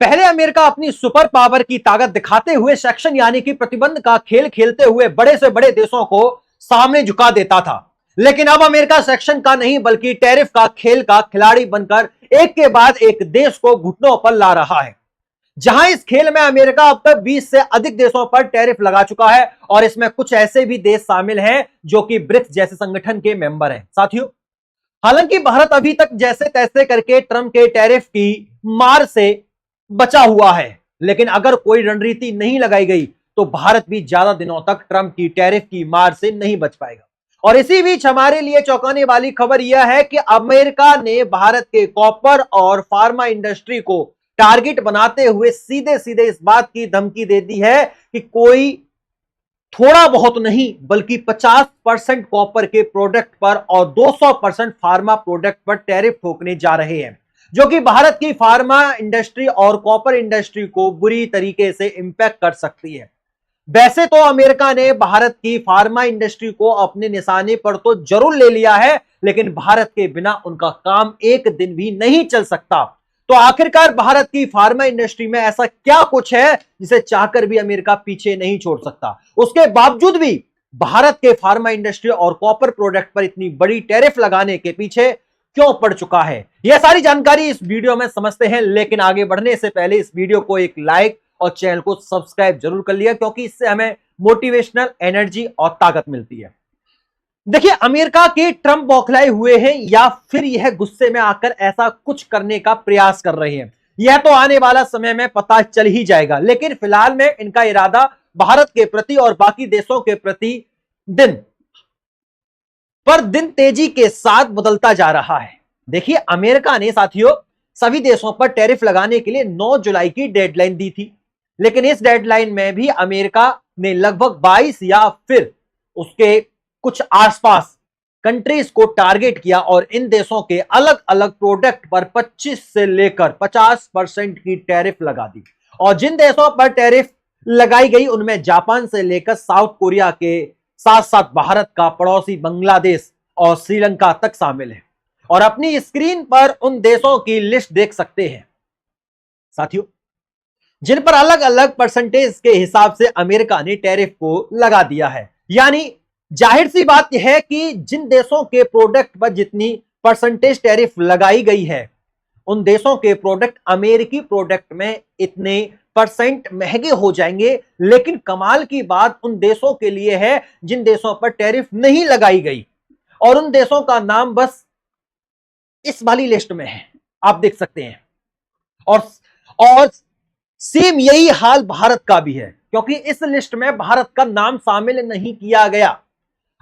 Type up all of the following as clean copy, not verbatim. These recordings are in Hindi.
पहले अमेरिका अपनी सुपर पावर की ताकत दिखाते हुए सेक्शन यानी कि प्रतिबंध का खेल खेलते हुए बड़े से बड़े देशों को सामने झुका देता था। लेकिन अब अमेरिका सेक्शन का नहीं बल्कि टैरिफ का खेल का खिलाड़ी बनकर एक के बाद एक देश को घुटनों पर ला रहा है। जहां इस खेल में अमेरिका अब तक 20 से अधिक देशों पर टैरिफ लगा चुका है और इसमें कुछ ऐसे भी देश शामिल हैं जो कि ब्रिक्स जैसे संगठन के मेंबर हैं। साथियों, हालांकि भारत अभी तक जैसे तैसे करके ट्रंप के टैरिफ की मार से बचा हुआ है, लेकिन अगर कोई रणनीति नहीं लगाई गई तो भारत भी ज्यादा दिनों तक ट्रंप की टैरिफ की मार से नहीं बच पाएगा। और इसी बीच हमारे लिए चौंकाने वाली खबर यह है कि अमेरिका ने भारत के कॉपर और फार्मा इंडस्ट्री को टारगेट बनाते हुए सीधे सीधे इस बात की धमकी दे दी है कि कोई थोड़ा बहुत नहीं बल्कि 50% कॉपर के प्रोडक्ट पर और 200% फार्मा प्रोडक्ट पर टैरिफ ठोकने जा रहे हैं, जो कि भारत की फार्मा इंडस्ट्री और कॉपर इंडस्ट्री को बुरी तरीके से इंपैक्ट कर सकती है। वैसे तो अमेरिका ने भारत की फार्मा इंडस्ट्री को अपने निशाने पर तो जरूर ले लिया है, लेकिन भारत के बिना उनका काम एक दिन भी नहीं चल सकता। तो आखिरकार भारत की फार्मा इंडस्ट्री में ऐसा क्या कुछ है जिसे चाहकर भी अमेरिका पीछे नहीं छोड़ सकता। उसके बावजूद भी भारत के फार्मा इंडस्ट्री और कॉपर प्रोडक्ट पर इतनी बड़ी टैरिफ लगाने के पीछे क्यों पड़ चुका है, यह सारी जानकारी इस वीडियो में समझते हैं। लेकिन आगे बढ़ने से पहले इस वीडियो को एक लाइक और चैनल को सब्सक्राइब जरूर कर लिया, क्योंकि इससे हमें मोटिवेशनल एनर्जी और ताकत मिलती है। देखिए, अमेरिका के ट्रंप बौखलाए हुए हैं या फिर यह गुस्से में आकर ऐसा कुछ करने का प्रयास कर रहे हैं, यह तो आने वाला समय में पता चल ही जाएगा। लेकिन फिलहाल में इनका इरादा भारत के प्रति और बाकी देशों के प्रति दिन पर दिन तेजी के साथ बदलता जा रहा है। देखिए, अमेरिका ने साथियों सभी देशों पर टैरिफ लगाने के लिए 9 जुलाई की डेडलाइन दी थी, लेकिन इस डेडलाइन में भी अमेरिका ने लगभग 22 या फिर उसके कुछ आसपास कंट्रीज को टारगेट किया और इन देशों के अलग अलग प्रोडक्ट पर 25 से लेकर 50% की टैरिफ लगा दी। और जिन देशों पर टैरिफ लगाई गई उनमें जापान से लेकर साउथ कोरिया के साथ साथ भारत का पड़ोसी बांग्लादेश और श्रीलंका तक शामिल है। और अपनी स्क्रीन पर उन देशों की लिस्ट देख सकते हैं साथियों, जिन पर अलग अलग परसेंटेज के हिसाब से अमेरिका ने टैरिफ को लगा दिया है। यानी जाहिर सी बात यह है कि जिन देशों के प्रोडक्ट पर जितनी परसेंटेज टैरिफ लगाई गई है, उन देशों के प्रोडक्ट अमेरिकी प्रोडक्ट में इतने परसेंट महंगे हो जाएंगे। लेकिन कमाल की बात उन देशों के लिए है जिन देशों पर टैरिफ नहीं लगाई गई, और उन देशों का नाम बस इस वाली लिस्ट में है, आप देख सकते हैं। और सेम यही हाल भारत का भी है, क्योंकि इस लिस्ट में भारत का नाम शामिल नहीं किया गया।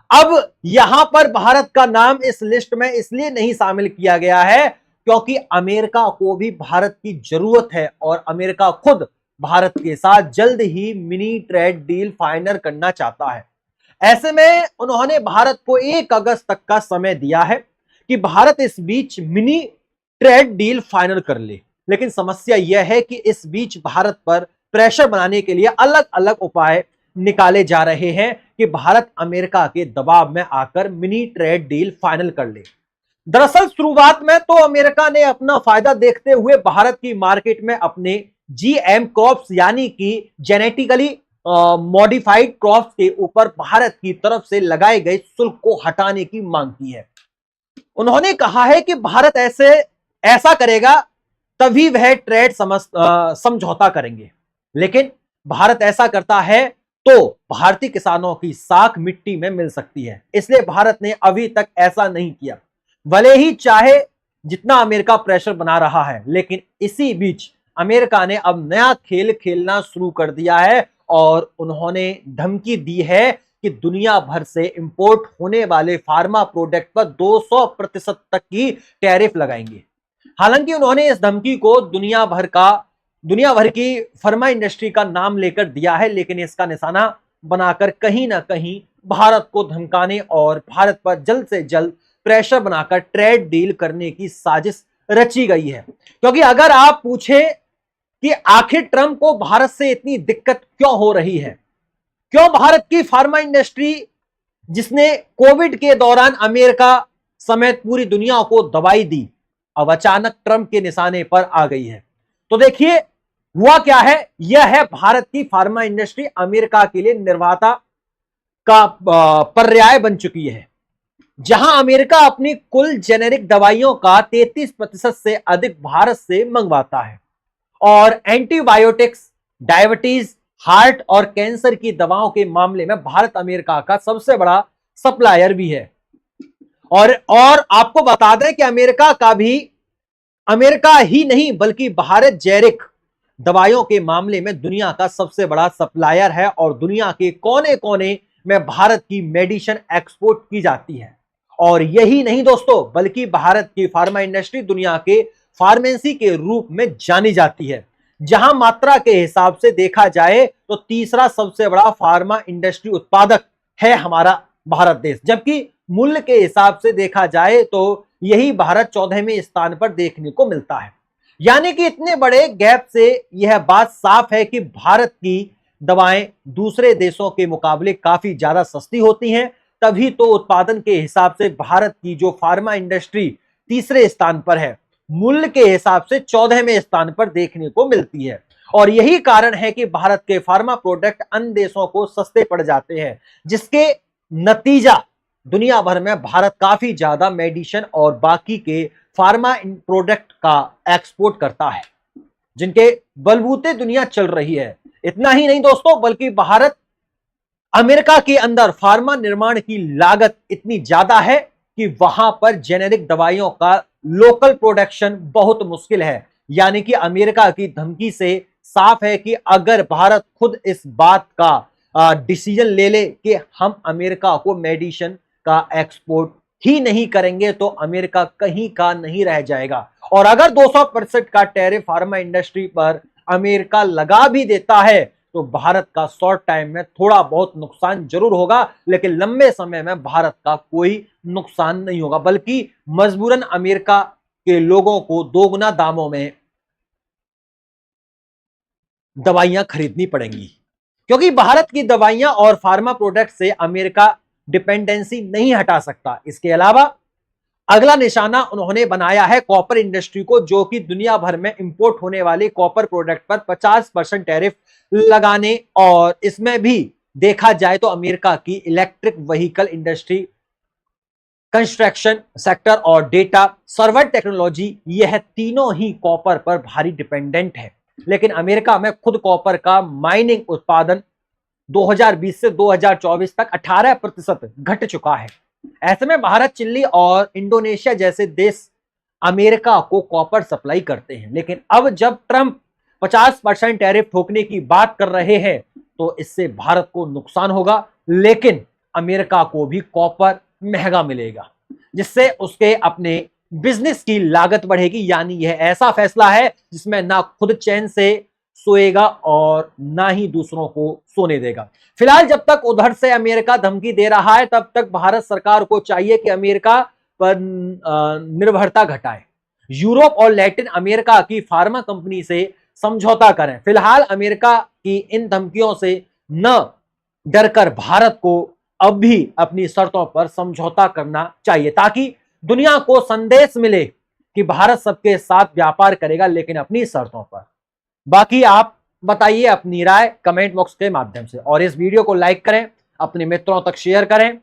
अब यहां पर भारत का नाम इस लिस्ट में इसलिए नहीं शामिल किया गया है क्योंकि अमेरिका को भी भारत की जरूरत है और अमेरिका खुद भारत के साथ जल्द ही मिनी ट्रेड डील फाइनल करना चाहता है। ऐसे में उन्होंने भारत को 1 अगस्त तक का समय दिया है कि भारत इस बीच मिनी ट्रेड डील फाइनल कर ले। लेकिन समस्या यह है कि इस बीच भारत पर प्रेशर बनाने के लिए अलग अलग उपाय निकाले जा रहे हैं कि भारत अमेरिका के दबाव में आकर मिनी ट्रेड डील फाइनल कर ले। दरअसल शुरुआत में तो अमेरिका ने अपना फायदा देखते हुए भारत की मार्केट में अपने जीएम क्रॉप्स यानी कि जेनेटिकली मॉडिफाइड क्रॉप्स के ऊपर भारत की तरफ से लगाए गए शुल्क को हटाने की मांग की है। उन्होंने कहा है कि भारत ऐसा करेगा तभी वह ट्रेड समझौता करेंगे, लेकिन भारत ऐसा करता है तो भारतीय किसानों की साख मिट्टी में मिल सकती है। इसलिए भारत ने अभी तक ऐसा नहीं किया, भले ही चाहे जितना अमेरिका प्रेशर बना रहा है। लेकिन इसी बीच अमेरिका ने अब नया खेल खेलना शुरू कर दिया है और उन्होंने धमकी दी है कि दुनिया भर से इंपोर्ट होने वाले फार्मा प्रोडक्ट पर 200% तक की टैरिफ लगाएंगे। हालांकि उन्होंने इस धमकी को दुनिया भर की फार्मा इंडस्ट्री का नाम लेकर दिया है, लेकिन इसका निशाना बनाकर कहीं ना कहीं भारत को धमकाने और भारत पर जल्द से जल्द प्रेशर बनाकर ट्रेड डील करने की साजिश रची गई है। क्योंकि अगर आप पूछे कि आखिर ट्रंप को भारत से इतनी दिक्कत क्यों हो रही है, क्यों भारत की फार्मा इंडस्ट्री जिसने कोविड के दौरान अमेरिका समेत पूरी दुनिया को दवाई दी, अब अचानक ट्रंप के निशाने पर आ गई है, तो देखिए हुआ क्या है, यह है भारत की फार्मा इंडस्ट्री अमेरिका के लिए निर्माता का पर्याय बन चुकी है। जहां अमेरिका अपनी कुल जेनेरिक दवाइयों का 33% से अधिक भारत से मंगवाता है और एंटीबायोटिक्स, डायबिटीज, हार्ट और कैंसर की दवाओं के मामले में भारत अमेरिका का सबसे बड़ा सप्लायर भी है। और आपको बता दें कि अमेरिका ही नहीं बल्कि भारत जेरिक दवाइयों के मामले में दुनिया का सबसे बड़ा सप्लायर है और दुनिया के कोने कोने में भारत की मेडिसिन एक्सपोर्ट की जाती है। और यही नहीं दोस्तों, बल्कि भारत की फार्मा इंडस्ट्री दुनिया के फार्मेसी के रूप में जानी जाती है। जहां मात्रा के हिसाब से देखा जाए तो तीसरा सबसे बड़ा फार्मा इंडस्ट्री उत्पादक है हमारा भारत देश, जबकि मूल्य के हिसाब से देखा जाए तो यही भारत 14वें स्थान पर देखने को मिलता है। यानी कि इतने बड़े गैप से यह बात साफ है कि भारत की दवाएं दूसरे देशों के मुकाबले काफी ज्यादा सस्ती होती हैं, तभी तो उत्पादन के हिसाब से भारत की जो फार्मा इंडस्ट्री तीसरे स्थान पर है, मूल्य के हिसाब से 14वें स्थान पर देखने को मिलती है। और यही कारण है कि भारत के फार्मा प्रोडक्ट अन्य देशों को सस्ते पड़ जाते हैं, जिसके नतीजा दुनिया भर में भारत काफी ज्यादा मेडिसिन और बाकी के फार्मा प्रोडक्ट का एक्सपोर्ट करता है, जिनके बलबूते दुनिया चल रही है। इतना ही नहीं दोस्तों, बल्कि भारत अमेरिका के अंदर फार्मा निर्माण की लागत इतनी ज्यादा है कि वहां पर जेनेरिक दवाइयों का लोकल प्रोडक्शन बहुत मुश्किल है। यानी कि अमेरिका की धमकी से साफ है कि अगर भारत खुद इस बात का डिसीजन ले ले कि हम अमेरिका को मेडिसिन का एक्सपोर्ट ही नहीं करेंगे तो अमेरिका कहीं का नहीं रह जाएगा। और अगर 200% का टैरिफ फार्मा इंडस्ट्री पर अमेरिका लगा भी देता है तो भारत का शॉर्ट टाइम में थोड़ा बहुत नुकसान जरूर होगा, लेकिन लंबे समय में भारत का कोई नुकसान नहीं होगा, बल्कि मजबूरन अमेरिका के लोगों को दोगुना दामों में दवाइयां खरीदनी पड़ेंगी, क्योंकि भारत की दवाइयां और फार्मा प्रोडक्ट से अमेरिका डिपेंडेंसी नहीं हटा सकता। इसके अलावा अगला निशाना उन्होंने बनाया है कॉपर इंडस्ट्री को, जो कि दुनिया भर में इंपोर्ट होने वाले कॉपर प्रोडक्ट पर 50% टैरिफ लगाने, और इसमें भी देखा जाए तो अमेरिका की electric vehicle industry, construction sector और डेटा सर्वर टेक्नोलॉजी, यह तीनों ही कॉपर पर भारी डिपेंडेंट है। लेकिन अमेरिका में खुद कॉपर का माइनिंग उत्पादन 2020 से 2024 तक 18% घट चुका है। ऐसे में भारत, चिली और इंडोनेशिया जैसे देश अमेरिका को कॉपर सप्लाई करते हैं, लेकिन अब जब ट्रंप 50% टैरिफ ठोकने की बात कर रहे हैं तो इससे भारत को नुकसान होगा, लेकिन अमेरिका को भी कॉपर महंगा मिलेगा, जिससे उसके अपने बिजनेस की लागत बढ़ेगी। यानी यह ऐसा फैसला है जिसमें ना खुद चैन से सोएगा और ना ही दूसरों को सोने देगा। फिलहाल जब तक उधर से अमेरिका धमकी दे रहा है, तब तक भारत सरकार को चाहिए कि अमेरिका पर निर्भरता घटाए, यूरोप और लैटिन अमेरिका की फार्मा कंपनी से समझौता करें। फिलहाल अमेरिका की इन धमकियों से न डरकर भारत को अब भी अपनी शर्तों पर समझौता करना चाहिए, ताकि दुनिया को संदेश मिले कि भारत सबके साथ व्यापार करेगा, लेकिन अपनी शर्तों पर। बाकी आप बताइए अपनी राय कमेंट बॉक्स के माध्यम से, और इस वीडियो को लाइक करें, अपने मित्रों तक शेयर करें।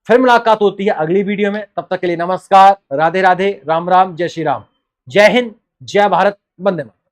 फिर मुलाकात होती है अगली वीडियो में, तब तक के लिए नमस्कार, राधे राधे, राम राम, जय श्री राम, जय हिंद, जय भारत, वंदे मातरम।